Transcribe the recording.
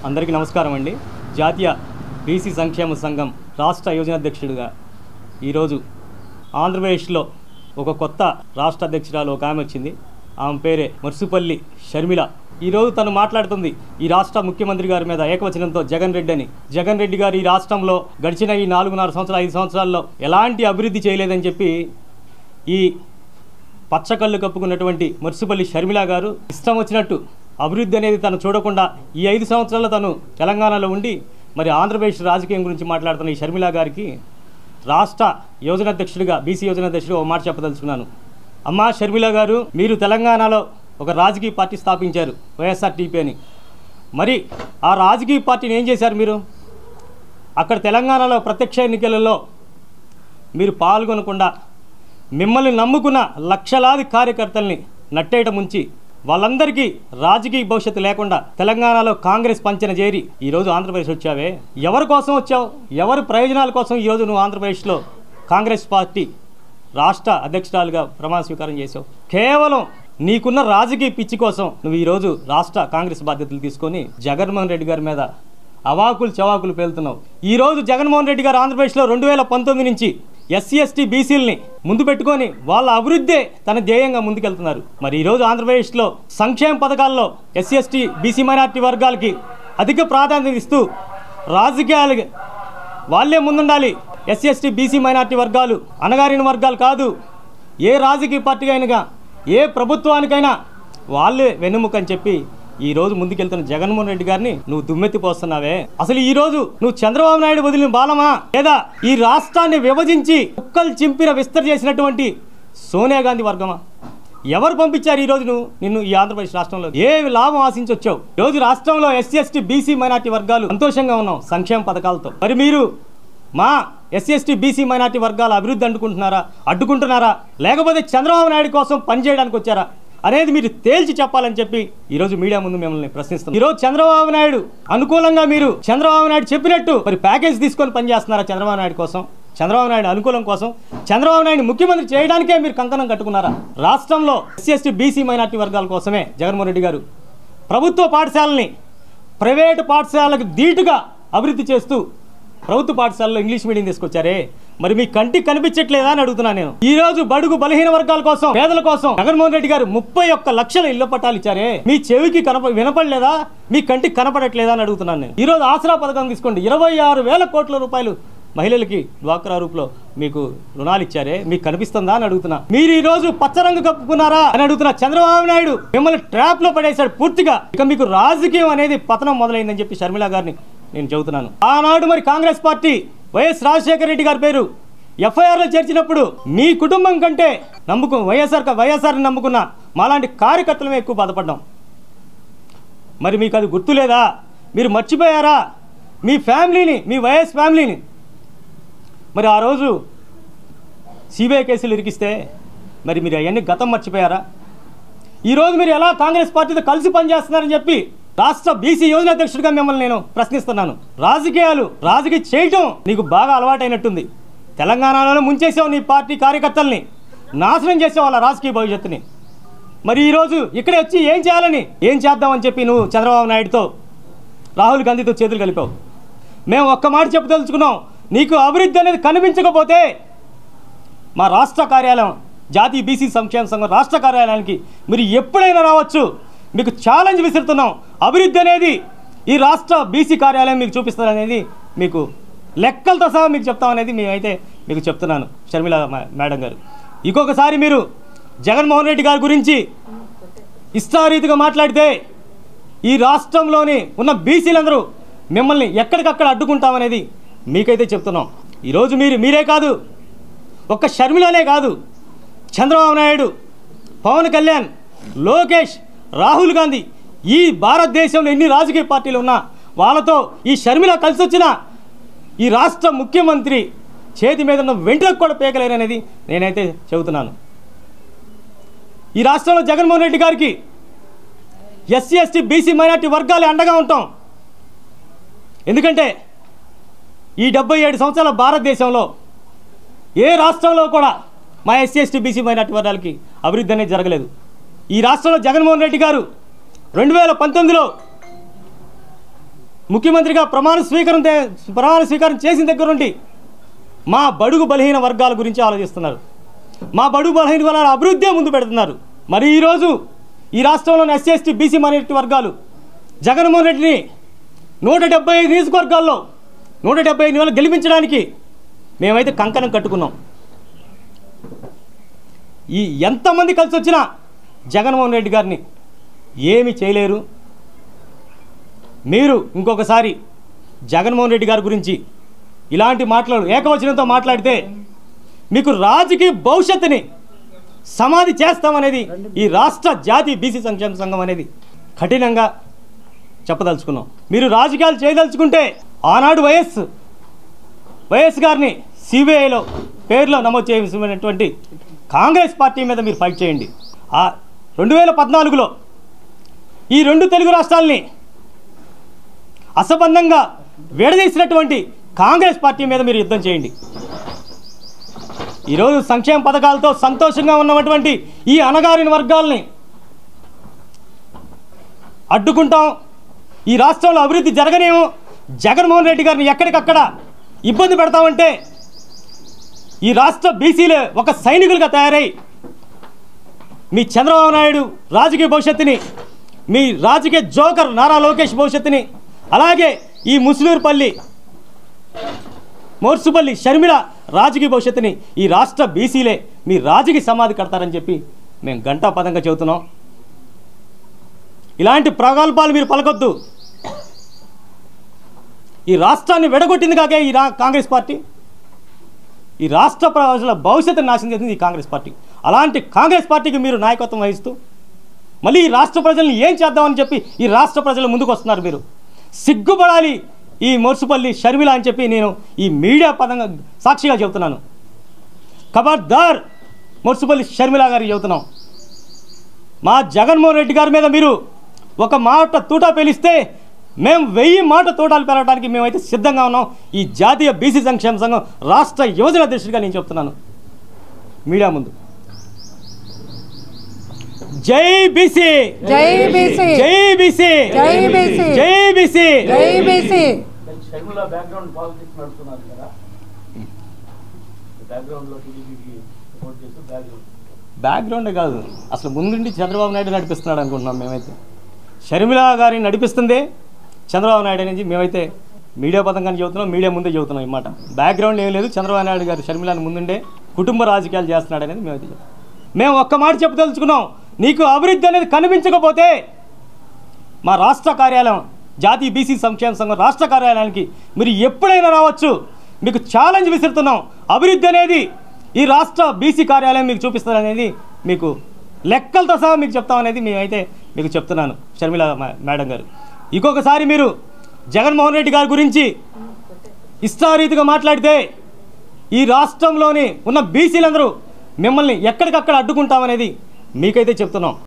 అందరికీ నమస్కారం అండి. జాతీయ బీసీ సంక్షేమ సంఘం రాష్ట్ర యోజనాధ్యక్షుడిగా ఈరోజు ఆంధ్రప్రదేశ్లో ఒక కొత్త రాష్ట్ర అధ్యక్షురాలు ఒక ఆమె వచ్చింది. ఆమె పేరే మర్సుపల్లి షర్మిల. ఈరోజు తను మాట్లాడుతుంది ఈ రాష్ట్ర ముఖ్యమంత్రి గారి మీద ఏకవచనంతో జగన్ రెడ్డి అని. జగన్ రెడ్డి గారు ఈ రాష్ట్రంలో గడిచిన ఈ 4.5 సంవత్సరాలు 5 సంవత్సరాల్లో ఎలాంటి అభివృద్ధి చేయలేదని చెప్పి ఈ పచ్చకళ్ళు కప్పుకున్నటువంటి మర్సుపల్లి షర్మిల గారు ఇష్టం వచ్చినట్టు అభివృద్ధి అనేది తను చూడకుండా ఈ 5 సంవత్సరాల్లో తను తెలంగాణలో ఉండి మరి ఆంధ్రప్రదేశ్ రాజకీయం గురించి మాట్లాడుతున్న ఈ షర్మిల గారికి రాష్ట్ర యోజనాధ్యక్షుడిగా బీసీ యోజనాధ్యక్షుడు ఒక మాట చెప్పదలుచుకున్నాను. అమ్మా షర్మిల గారు, మీరు తెలంగాణలో ఒక రాజకీయ పార్టీ స్థాపించారు, వైఎస్ఆర్టీపీ అని. మరి ఆ రాజకీయ పార్టీని ఏం చేశారు మీరు? అక్కడ తెలంగాణలో ప్రత్యక్ష ఎన్నికలలో మీరు పాల్గొనకుండా మిమ్మల్ని నమ్ముకున్న లక్షలాది కార్యకర్తల్ని నట్టేట ముంచి వాళ్ళందరికీ రాజకీయ భవిష్యత్తు లేకుండా తెలంగాణలో కాంగ్రెస్ పంచన చేరి ఈరోజు ఆంధ్రప్రదేశ్ వచ్చావే. ఎవరి కోసం వచ్చావు? ఎవరి ప్రయోజనాల కోసం ఈరోజు నువ్వు ఆంధ్రప్రదేశ్లో కాంగ్రెస్ పార్టీ రాష్ట్ర అధ్యక్షురాలుగా ప్రమాణ స్వీకారం చేసావు? కేవలం నీకున్న రాజకీయ పిచ్చి కోసం నువ్వు ఈరోజు రాష్ట్ర కాంగ్రెస్ బాధ్యతలు తీసుకొని జగన్మోహన్ రెడ్డి గారి మీద అవాకులు చవాకులు పేలుతున్నావు. ఈరోజు జగన్మోహన్ రెడ్డి గారు ఆంధ్రప్రదేశ్లో 2019 నుంచి ఎస్సీ ఎస్టీ బీసీలని ముందు పెట్టుకొని వాళ్ళ అభివృద్ధే తన ధ్యేయంగా ముందుకెళ్తున్నారు. మరి ఈరోజు ఆంధ్రప్రదేశ్లో సంక్షేమ పథకాల్లో ఎస్సీ ఎస్టీ బీసీ మైనార్టీ వర్గాలకి అధిక ప్రాధాన్యత ఇస్తూ రాజకీయాలు వాళ్ళే ముందుండాలి. ఎస్సీ ఎస్టీ బీసీ మైనార్టీ వర్గాలు అణగారిన వర్గాలు కాదు. ఏ రాజకీయ పార్టీ అయినా ఏ ప్రభుత్వానికైనా వాళ్ళే వెన్నుముక అని చెప్పి ఈరోజు ముందుకెళ్తున్న జగన్మోహన్ రెడ్డి గారిని నువ్వు దుమ్మెత్తిపోస్తున్నావే. అసలు ఈరోజు నువ్వు చంద్రబాబు నాయుడు వదిలిన బాలమా, లేదా ఈ రాష్ట్రాన్ని విభజించి కుక్కలు చింపిన విస్తరి చేసినటువంటి సోనియా గాంధీ వర్గమా? ఎవరు పంపించారు ఈరోజు నిన్ను ఈ ఆంధ్రప్రదేశ్ రాష్ట్రంలో? ఏ లాభం ఆశించి వచ్చావు? ఈరోజు రాష్ట్రంలో ఎస్సీ ఎస్టీ బీసీ మైనార్టీ వర్గాలు సంతోషంగా ఉన్నాం సంక్షేమ పథకాలతో. మరి మీరు మా ఎస్సీ ఎస్టీ బీసీ మైనార్టీ వర్గాల అభివృద్ధి అడ్డుకుంటున్నారా లేకపోతే చంద్రబాబు నాయుడు కోసం పనిచేయడానికి వచ్చారా అనేది మీరు తేల్చి చెప్పాలని చెప్పి ఈరోజు మీడియా ముందు మిమ్మల్ని ప్రశ్నిస్తున్నాం. ఈరోజు చంద్రబాబు నాయుడు అనుకూలంగా మీరు చంద్రబాబు నాయుడు చెప్పినట్టు మరి ప్యాకేజ్ తీసుకొని పనిచేస్తున్నారా చంద్రబాబు నాయుడు కోసం? చంద్రబాబు నాయుడు అనుకూలం కోసం చంద్రబాబు నాయుడు ముఖ్యమంత్రి చేయడానికే మీరు కంకణం కట్టుకున్నారా? రాష్ట్రంలో ఎస్సీ ఎస్టీ బీసీ మైనార్టీ వర్గాల కోసమే జగన్మోహన్ రెడ్డి గారు ప్రభుత్వ పాఠశాలని ప్రైవేటు పాఠశాలకు ధీటుగా అభివృద్ధి చేస్తూ ప్రభుత్వ పాఠశాలలో ఇంగ్లీష్ మీడియం తీసుకొచ్చారే. మరి మీ కంటికి కనిపించట్లేదా అని అడుగుతున్నాను నేను. ఈ రోజు బడుగు బలహీన వర్గాల కోసం, పేదల కోసం జగన్మోహన్ రెడ్డి గారు 31 లక్షల ఇళ్ల పట్టాలు ఇచ్చారే. మీ చెవికి వినపడలేదా? మీ కంటికి కనపడట్లేదా అని అడుగుతున్నాను నేను. ఈ రోజు ఆసరా పథకం తీసుకోండి, 26,000 కోట్ల రూపాయలు మహిళలకి డ్వాక్రా రూపులో మీకు రుణాలు ఇచ్చారే. మీకు కనిపిస్తుందా అని అడుగుతున్నా. మీరు ఈ రోజు పచ్చరంగు కప్పుకున్నారా అని అడుగుతున్నా. చంద్రబాబు నాయుడు మిమ్మల్ని ట్రాప్ లో పడేశాడు పూర్తిగా. ఇక మీకు రాజకీయం అనేది పతనం మొదలైందని చెప్పి షర్మిల గారిని నేను చెబుతున్నాను. ఆనాడు మరి కాంగ్రెస్ పార్టీ వైఎస్ రాజశేఖర రెడ్డి గారి పేరు ఎఫ్ఐఆర్లో చేర్చినప్పుడు మీ కుటుంబం కంటే వైఎస్ఆర్ని నమ్ముకున్న మాలాంటి కార్యకర్తలమే ఎక్కువ బాధపడ్డాం. మరి మీకు అది గుర్తులేదా? మీరు మర్చిపోయారా మీ ఫ్యామిలీని, మీ వైఎస్ ఫ్యామిలీని? మరి ఆ రోజు సిబిఐ కేసులు ఇరికిస్తే మరి మీరు అవన్నీ గతం మర్చిపోయారా? ఈరోజు మీరు ఎలా కాంగ్రెస్ పార్టీతో కలిసి పనిచేస్తున్నారని చెప్పి రాష్ట్ర బీసీ యోజనాధ్యక్షుడిగా మిమ్మల్ని నేను ప్రశ్నిస్తున్నాను. రాజకీయ చేయటం నీకు బాగా అలవాటైనట్టుంది. తెలంగాణలో ముంచేసావు, నీ పార్టీ కార్యకర్తల్ని నాశనం చేసావు, వాళ్ళ రాజకీయ భవిష్యత్తుని. మరి ఈరోజు ఇక్కడే వచ్చి ఏం చేద్దామని చెప్పి నువ్వు చంద్రబాబు నాయుడుతో, రాహుల్ గాంధీతో చేతులు కలిపావు. మేము ఒక్క మాట చెప్పదలుచుకున్నాం, నీకు అభివృద్ధి అనేది కనిపించకపోతే మా రాష్ట్ర కార్యాలయం జాతీయ బీసీ సంక్షేమ సంఘం రాష్ట్ర కార్యాలయానికి మీరు ఎప్పుడైనా రావచ్చు. మీకు ఛాలెంజ్ విసురుతున్నాం. అభివృద్ధి అనేది ఈ రాష్ట్ర బీసీ కార్యాలయం మీకు చూపిస్తారనేది, మీకు లెక్కలతో సహా మీకు చెప్తామనేది మేమైతే మీకు చెప్తున్నాను షర్మిల మేడం గారు. ఇంకొకసారి మీరు జగన్మోహన్ రెడ్డి గారి గురించి ఇష్టారీతిగా మాట్లాడితే ఈ రాష్ట్రంలోని ఉన్న బీసీలందరూ మిమ్మల్ని ఎక్కడికక్కడ అడ్డుకుంటామనేది మీకైతే చెప్తున్నాం. ఈరోజు మీరే కాదు, ఒక్క షర్మిలనే కాదు, చంద్రబాబు నాయుడు, పవన్ కళ్యాణ్, లోకేష్, రాహుల్ గాంధీ, ఈ భారతదేశంలో ఎన్ని రాజకీయ పార్టీలు ఉన్నా వాళ్ళతో ఈ షర్మిల కలిసి వచ్చిన ఈ రాష్ట్ర ముఖ్యమంత్రి చేతి మీద ఉన్న వెంట్రుకకు కూడా పేకలేరనేది నేనైతే చెబుతున్నాను. ఈ రాష్ట్రంలో జగన్మోహన్ రెడ్డి గారికి ఎస్సీ ఎస్టీ బీసీ మైనార్టీ వర్గాలే అండగా ఉంటాం. ఎందుకంటే ఈ 77 సంవత్సరాల భారతదేశంలో ఏ రాష్ట్రంలో కూడా మా ఎస్సీ ఎస్టీ బీసీ మైనార్టీ వర్గాలకి అభివృద్ధి అనేది జరగలేదు. ఈ రాష్ట్రంలో జగన్మోహన్ రెడ్డి గారు 2019లో ముఖ్యమంత్రిగా ప్రమాణ స్వీకారం చేసిన దగ్గర నుండి మా బడుగు బలహీన వర్గాల గురించి ఆలోచిస్తున్నారు. మా బడుగు బలహీన వర్గాల అభివృద్ధి ముందు పెడుతున్నారు. మరి ఈరోజు ఈ రాష్ట్రంలోని ఎస్సీ ఎస్టీ బీసీ మైనారిటీ వర్గాలు జగన్మోహన్ రెడ్డిని 175 నియోజకవర్గాల్లో 175 గెలిపించడానికి మేమైతే కంకణం కట్టుకున్నాం. ఈ ఎంతమంది కలిసి వచ్చినా జగన్మోహన్ రెడ్డి గారిని ఏమీ చేయలేరు. మీరు ఇంకొకసారి జగన్మోహన్ రెడ్డి గారి గురించి ఇలాంటి మాటలు ఏకవచనంతో మాట్లాడితే మీకు రాజకీయ భవిష్యత్తుని సమాధి చేస్తామనేది ఈ రాష్ట్ర జాతీయ బీసీ సంక్షేమ సంఘం అనేది కఠినంగా చెప్పదలుచుకున్నాం. మీరు రాజకీయాలు చేయదలుచుకుంటే ఆనాడు వైఎస్ గారిని సిబిఐలో పేరులో నమోదు చేయవలసినటువంటి కాంగ్రెస్ పార్టీ మీద మీరు ఫైట్ చేయండి. 2014లో ఈ 2 తెలుగు రాష్ట్రాలని అసంబంధంగా విడదీసినటువంటి కాంగ్రెస్ పార్టీ మీద మీరు యుద్ధం చేయండి. ఈరోజు సంక్షేమ పథకాలతో సంతోషంగా ఉన్నటువంటి ఈ అణగారిన వర్గాల్ని అడ్డుకుంటాం. ఈ రాష్ట్రంలో అభివృద్ధి జరగనేమో జగన్మోహన్ రెడ్డి గారిని ఎక్కడికక్కడ ఇబ్బంది పెడతామంటే ఈ రాష్ట్ర బీసీలే ఒక సైనికులుగా తయారై మీ చంద్రబాబు నాయుడు రాజకీయ భవిష్యత్తుని, మీ రాజకీయ జోకర్ నారా లోకేష్ భవిష్యత్తుని, అలాగే ఈ మోర్సుపల్లి షర్మిల రాజకీయ భవిష్యత్తుని ఈ రాష్ట్ర బీసీలే మీ రాజకీయ సమాధి కడతారని చెప్పి మేము ఘంటాపథంగా చెబుతున్నాం. ఇలాంటి ప్రగల్భాలు మీరు పలకొద్దు. ఈ రాష్ట్రాన్ని విడగొట్టింది కాకే ఈ కాంగ్రెస్ పార్టీ. ఈ రాష్ట్ర ప్రజల భవిష్యత్తును నాశనం చేసింది ఈ కాంగ్రెస్ పార్టీ. అలాంటి కాంగ్రెస్ పార్టీకి మీరు నాయకత్వం వహిస్తూ మళ్ళీ ఈ రాష్ట్ర ప్రజల్ని ఏం చేద్దామని చెప్పి ఈ రాష్ట్ర ప్రజలు ముందుకు వస్తున్నారు. మీరు సిగ్గుపడాలి ఈ మోర్సుపల్లి షర్మిల అని చెప్పి నేను ఈ మీడియా పదంగా సాక్షిగా చెబుతున్నాను. ఖబర్దార్ మోర్సుపల్లి షర్మిల గారికి చెబుతున్నాం. మా జగన్మోహన్ రెడ్డి గారి మీద మీరు ఒక మాట తూటా పేలిస్తే మేము 1000 మాట తోటాలు పెరగడానికి మేమైతే సిద్ధంగా ఉన్నాం. ఈ జాతీయ బీసీ సంక్షేమ సంఘం రాష్ట్ర యువజన అధ్యక్షుడిగా నేను చెప్తున్నాను మీడియా ముందు. జై బీసీ, జై బీసీ, జై బీసీ, జై బీసీ, జై బీసీ, జై బీసీ. షర్మిల బ్యాక్గ్రౌండ్ పాలిటిక్స్ నడుస్తున్నారు కదా, బ్యాక్గ్రౌండ్లో టీడీపీకి సపోర్ట్ చేస్తూ బ్యాక్గ్రౌండే కాదు, అసలు ముందుండి చంద్రబాబు నాయుడు నడిపిస్తున్నాడు అనుకుంటున్నాం మేమైతే. షర్మిల గారిని నడిపిస్తుందే చంద్రబాబు నాయుడు అనేది మేమైతే మీడియా పదంగానే చెబుతున్నాం, మీడియా ముందే చెబుతున్నాం. ఈ మాట బ్యాక్గ్రౌండ్ ఏం లేదు. చంద్రబాబు నాయుడు గారు షర్మిలను ముందుండే కుటుంబ రాజకీయాలు చేస్తున్నాడు అనేది మేమైతే మేము ఒక్క మాట చెప్పదలుచుకున్నాం. నీకు అభివృద్ధి అనేది కనిపించకపోతే మా రాష్ట్ర కార్యాలయం జాతీయ బీసీ సంక్షేమ సంఘం రాష్ట్ర కార్యాలయానికి మీరు ఎప్పుడైనా రావచ్చు. మీకు ఛాలెంజ్ విసురుతున్నాం. అభివృద్ధి అనేది ఈ రాష్ట్ర బీసీ కార్యాలయం మీకు చూపిస్తారనేది మీకు లెక్కలతో సహా మీకు చెప్తామనేది మేమైతే మీకు చెప్తున్నాను షర్మిల మేడం గారు. ఇంకొకసారి మీరు జగన్మోహన్ రెడ్డి గారి గురించి ఇష్టారీతిగా మాట్లాడితే ఈ రాష్ట్రంలోని ఉన్న బీసీలందరూ మిమ్మల్ని ఎక్కడికక్కడ అడ్డుకుంటామనేది మీకైతే చెప్తున్నాం.